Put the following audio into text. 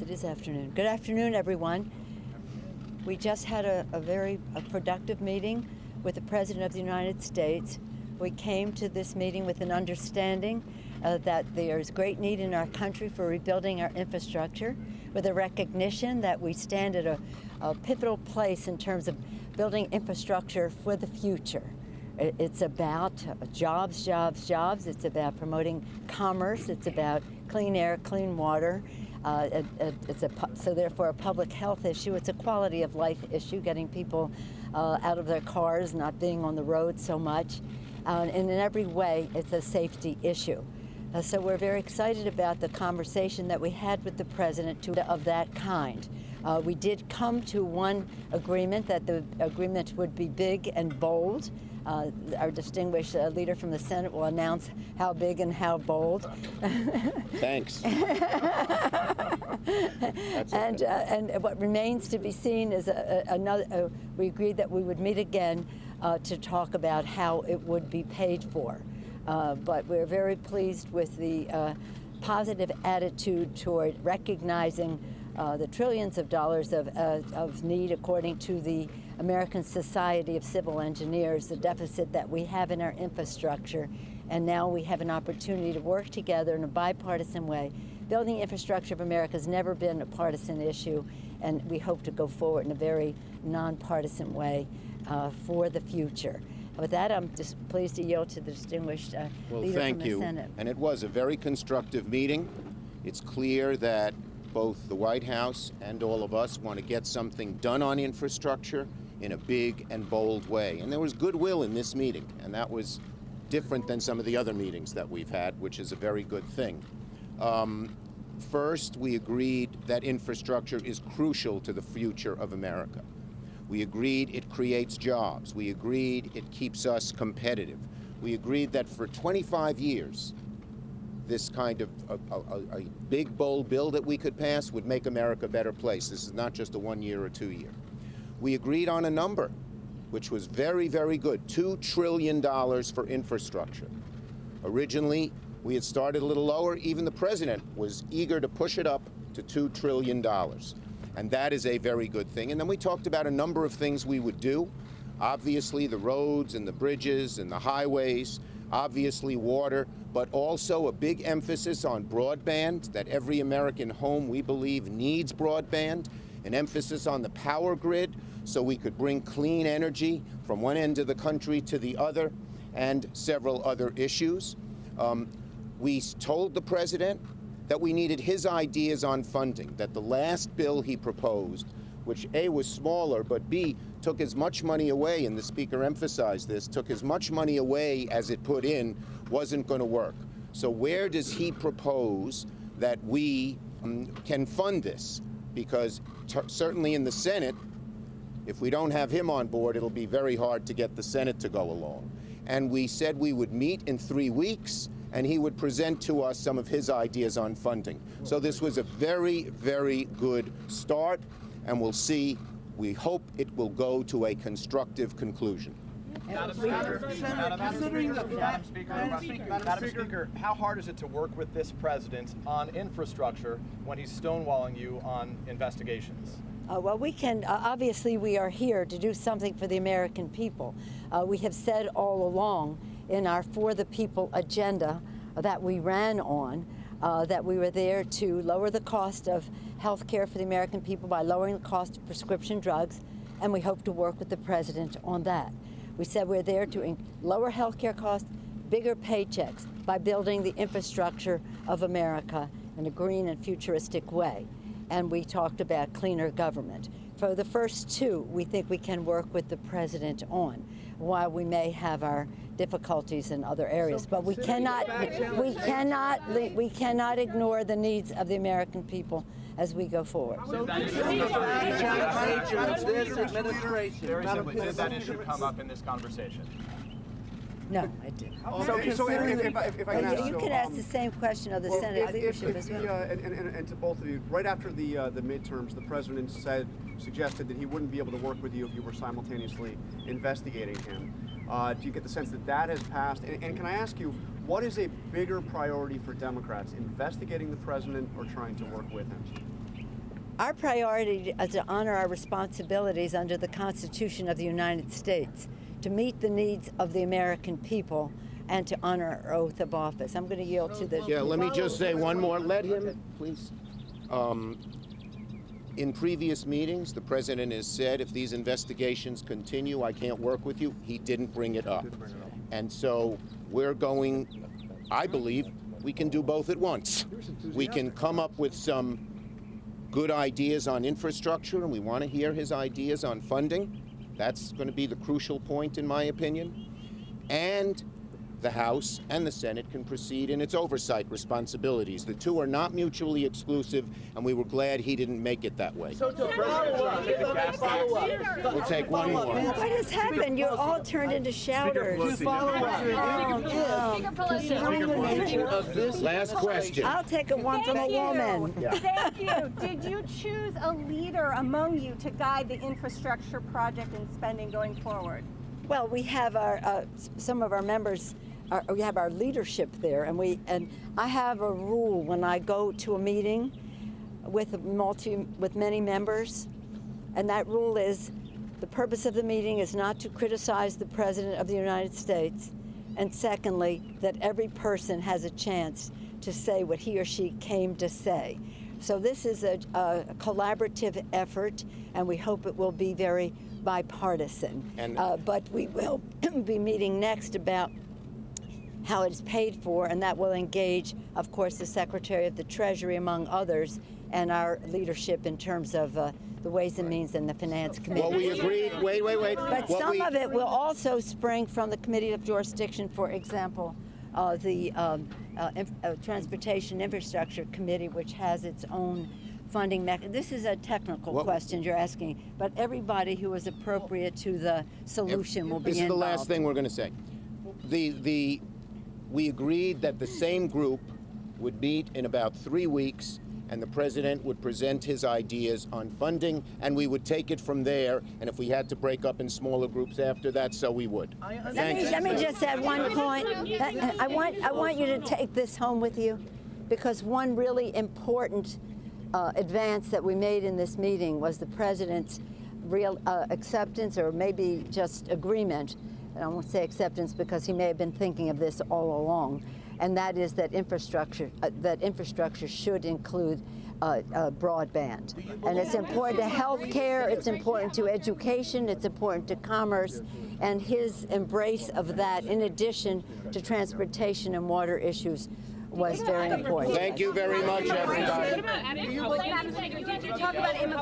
it is afternoon. Good afternoon, everyone. We just had a very productive meeting with the President of the United States. We came to this meeting with an understanding that there's great need in our country for rebuilding our infrastructure, with a recognition that we stand at a pivotal place in terms of building infrastructure for the future. It's about jobs, jobs, jobs. It's about promoting commerce. It's about clean air, clean water. So therefore a public health issue. It's a quality of life issue, getting people out of their cars, not being on the road so much. And in every way, it's a safety issue. So we're very excited about the conversation that we had with the President of that kind. We did come to one agreement, that the agreement would be big and bold. Our distinguished leader from the Senate will announce how big and how bold. Thanks. And what remains to be seen is another. We agreed that we would meet again to talk about how it would be paid for. But we're very pleased with the positive attitude toward recognizing the trillions of dollars of need, according to the American Society of Civil Engineers, the deficit that we have in our infrastructure. And now we have an opportunity to work together in a bipartisan way. Building infrastructure of America has never been a partisan issue, and we hope to go forward in a very nonpartisan way for the future. With that, I'm just pleased to yield to the distinguished leader from the Senate. And it was a very constructive meeting. It's clear that both the White House and all of us want to get something done on infrastructure in a big and bold way. And there was goodwill in this meeting, and that was different than some of the other meetings that we've had, which is a very good thing. First, we agreed that infrastructure is crucial to the future of America. We agreed it creates jobs. We agreed it keeps us competitive. We agreed that for 25 years, this kind of a big, bold bill that we could pass would make America a better place. This is not just a 1 year or 2 year. We agreed on a number, which was very, very good, $2 trillion for infrastructure. Originally, we had started a little lower. Even the President was eager to push it up to $2 trillion. And that is a very good thing. And then we talked about a number of things we would do. Obviously, the roads and the bridges and the highways, obviously water, but also a big emphasis on broadband, that every American home, we believe, needs broadband, an emphasis on the power grid so we could bring clean energy from one end of the country to the other, and several other issues. We told the President that we needed his ideas on funding, that the last bill he proposed, which A, was smaller, but B, took as much money away, and the Speaker emphasized this, took as much money away as it put in, wasn't going to work. So where does he propose that we can fund this? Because certainly in the Senate, if we don't have him on board, it'll be very hard to get the Senate to go along. And we said we would meet in 3 weeks, and he would present to us some of his ideas on funding. So this was a very, very good start, and we'll see. We hope it will go to a constructive conclusion. Madam Speaker, how hard is it to work with this president on infrastructure when he's stonewalling you on investigations? Well, we can, obviously we are here to do something for the American people. We have said all along in our For the People agenda that we ran on, that we were there to lower the cost of health care for the American people by lowering the cost of prescription drugs, and we hope to work with the President on that. We said we're there to lower health care costs, bigger paychecks, by building the infrastructure of America in a green and futuristic way. And we talked about cleaner government. For the first two, we think we can work with the President on, while we may have our difficulties in other areas. But we cannot ignore the needs of the American people as we go forward. So very simply, did that issue come up in this conversation? No, I didn't. You can ask the same question of the Senate leadership as well. And to both of you, right after the midterms, the President suggested that he wouldn't be able to work with you if you were simultaneously investigating him. Do you get the sense that that has passed? And can I ask you, what is a bigger priority for Democrats, investigating the President or trying to work with him? Our priority is to honor our responsibilities under the Constitution of the United States, to meet the needs of the American people, and to honor our oath of office. I'm going to yield to the... Yeah, let me just say one more. Let him, please. In previous meetings, the president has said, if these investigations continue, I can't work with you. He didn't bring it up. And so we're going, I believe, we can do both at once. We can come up with some good ideas on infrastructure, and we want to hear his ideas on funding. That's going to be the crucial point, in my opinion. And the House and the Senate can proceed in its oversight responsibilities. The two are not mutually exclusive, and we were glad he didn't make it that way. So to follow up. We'll take one more. What has happened? You all turned into shouters. Last question. I'll take one from a woman. Thank you. Did you choose a leader among you to guide the infrastructure project and spending going forward? Well, we have our some of our members. We have our leadership there, and I have a rule when I go to a meeting with many members, and that rule is the purpose of the meeting is not to criticize the President of the United States, and secondly, that every person has a chance to say what he or she came to say. So this is a collaborative effort, and we hope it will be very bipartisan. But we will be meeting next about how it's paid for, and that will engage, of course, the Secretary of the Treasury, among others, and our leadership in terms of the Ways and Means and the Finance Committee. Well, we agreed. Wait. But some of it will also spring from the Committee of Jurisdiction, for example, the Transportation Infrastructure Committee, which has its own funding mechanism. This is a technical question you're asking, but everybody who is appropriate to the solution will be involved. This is the last thing we're going to say. We agreed that the same group would meet in about 3 weeks, and the president would present his ideas on funding, and we would take it from there. And if we had to break up in smaller groups after that, so we would. Let me just add one point. I want you to take this home with you, because one really important advance that we made in this meeting was the president's real acceptance, or maybe just agreement. And I won't say acceptance because he may have been thinking of this all along, and that is that infrastructure should include broadband. And it's important to health care, it's important to education, it's important to commerce, and his embrace of that, in addition to transportation and water issues, was very important. Thank you very much, everybody. Did you talk about